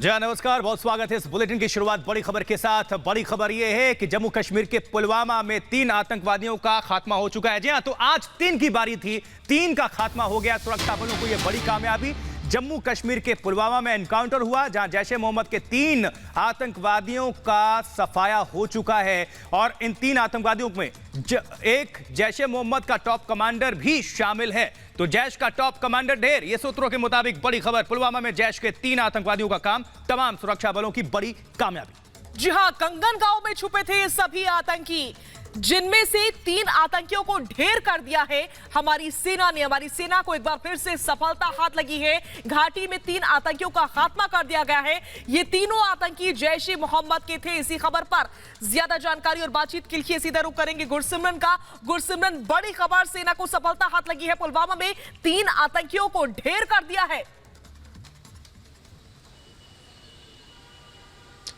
जी नमस्कार, बहुत स्वागत है इस बुलेटिन की शुरुआत बड़ी खबर के साथ। बड़ी खबर यह है कि जम्मू कश्मीर के पुलवामा में 3 आतंकवादियों का खात्मा हो चुका है। जी हां, तो आज 3 की बारी थी, 3 का खात्मा हो गया। सुरक्षा बलों को यह बड़ी कामयाबी। जम्मू कश्मीर के पुलवामा में एनकाउंटर हुआ जहां जैश ए मोहम्मद के 3 आतंकवादियों का सफाया हो चुका है और इन 3 आतंकवादियों में एक जैश ए मोहम्मद का टॉप कमांडर भी शामिल है। तो जैश का टॉप कमांडर ढेर, ये सूत्रों के मुताबिक बड़ी खबर। पुलवामा में जैश के 3 आतंकवादियों का काम, तमाम सुरक्षा बलों की बड़ी कामयाबी। जी हां, कंगन गांव में छुपे थे ये सभी आतंकी, जिनमें से 3 आतंकियों को ढेर कर दिया है हमारी सेना को एक बार फिर से सफलता हाथ लगी है। घाटी में 3 आतंकियों का खात्मा कर दिया गया है। ये तीनों आतंकी जैश ए मोहम्मद के थे। इसी खबर पर ज्यादा जानकारी और बातचीत के लिए सीधा रुख करेंगे गुरसिमरन का। गुरसिमरन, बड़ी खबर, सेना को सफलता हाथ लगी है। पुलवामा में 3 आतंकियों को ढेर कर दिया है।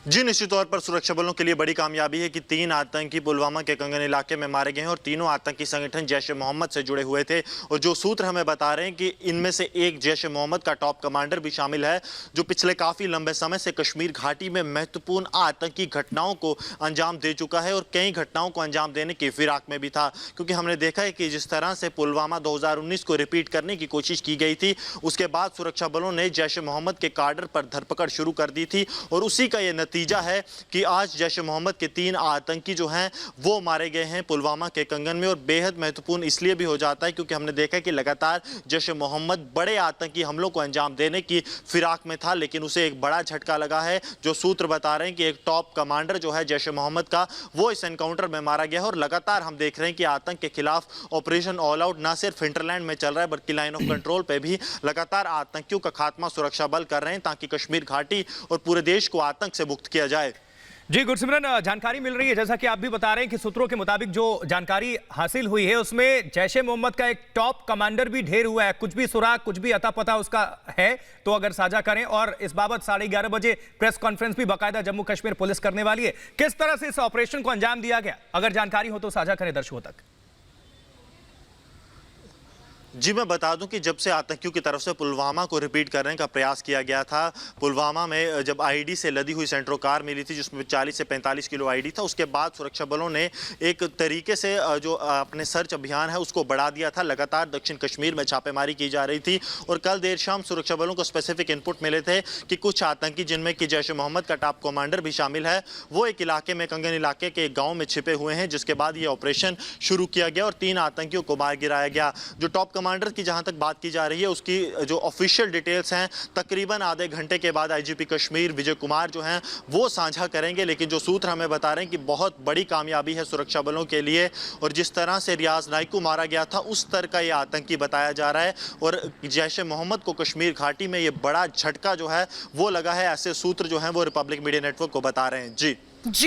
जी, निश्चित तौर पर सुरक्षा बलों के लिए बड़ी कामयाबी है कि 3 आतंकी पुलवामा के कंगन इलाके में मारे गए हैं और तीनों आतंकी संगठन जैश ए मोहम्मद से जुड़े हुए थे। और जो सूत्र हमें बता रहे हैं कि इनमें से एक जैश ए मोहम्मद का टॉप कमांडर भी शामिल है, जो पिछले काफ़ी लंबे समय से कश्मीर घाटी में महत्वपूर्ण आतंकी घटनाओं को अंजाम दे चुका है और कई घटनाओं को अंजाम देने की फिराक में भी था। क्योंकि हमने देखा है कि जिस तरह से पुलवामा 2019 को रिपीट करने की कोशिश की गई थी, उसके बाद सुरक्षा बलों ने जैश ए मोहम्मद के काडर पर धरपकड़ शुरू कर दी थी और उसी का ये नतीजा है कि आज जैश ए मोहम्मद के 3 आतंकी जो हैं वो मारे गए हैं पुलवामा के कंगन में। और बेहद महत्वपूर्ण इसलिए भी हो जाता है क्योंकि हमने देखा है कि लगातार जैश ए मोहम्मद बड़े आतंकी हमलों को अंजाम देने की फिराक में था, लेकिन उसे एक बड़ा झटका लगा है। जो सूत्र बता रहे हैं कि एक टॉप कमांडर जो है जैश ए मोहम्मद का, वो इस एनकाउंटर में मारा गया है। और लगातार हम देख रहे हैं कि आतंक के खिलाफ ऑपरेशन ऑल आउट ना सिर्फ हिंटरलैंड में चल रहा है बल्कि लाइन ऑफ कंट्रोल पे भी लगातार आतंकियों का खात्मा सुरक्षा बल कर रहे हैं ताकि कश्मीर घाटी और पूरे देश को आतंक से मुक्त किया जाए। जी गुरसिमरन, जानकारी मिल रही है जैसा कि आप भी बता रहे हैं कि सूत्रों के मुताबिक जो जानकारी हासिल हुई है उसमें जैश ए मोहम्मद का एक टॉप कमांडर भी ढेर हुआ है। कुछ भी सुराग, कुछ भी अता पता उसका है तो अगर साझा करें। और इस बाबत 11:30 बजे प्रेस कॉन्फ्रेंस भी बाकायदा जम्मू कश्मीर पुलिस करने वाली है। किस तरह से इस ऑपरेशन को अंजाम दिया गया, अगर जानकारी हो तो साझा करें दर्शकों तक। जी, मैं बता दूं कि जब से आतंकियों की तरफ से पुलवामा को रिपीट करने का प्रयास किया गया था, पुलवामा में जब आईडी से लदी हुई सेंट्रो कार मिली थी जिसमें 40 से 45 किलो आईडी था, उसके बाद सुरक्षा बलों ने एक तरीके से जो अपने सर्च अभियान है उसको बढ़ा दिया था। लगातार दक्षिण कश्मीर में छापेमारी की जा रही थी और कल देर शाम सुरक्षा बलों को स्पेसिफिक इनपुट मिले थे कि कुछ आतंकी, जिनमें कि जैश ए मोहम्मद का टॉप कमांडर भी शामिल है, वो एक इलाके में, कंगन इलाके के एक गाँव में छिपे हुए हैं। जिसके बाद ये ऑपरेशन शुरू किया गया और 3 आतंकियों को मार गिराया गया। जो टॉप कमांडर की जहां तक बात की जा रही है, उसकी जो ऑफिशियल डिटेल्स हैं तकरीबन आधे घंटे के बाद आईजीपी कश्मीर विजय कुमार जो हैं वो साझा करेंगे। लेकिन जो सूत्र हमें बता रहे हैं कि बहुत बड़ी कामयाबी है सुरक्षा बलों के लिए और जिस तरह से रियाज नाइक को मारा गया था उस तरह का ये आतंकी बताया जा रहा है और जैश ए मोहम्मद को कश्मीर घाटी में ये बड़ा झटका जो है वो लगा है, ऐसे सूत्र जो हैं वो रिपब्लिक मीडिया नेटवर्क को बता रहे हैं। जी।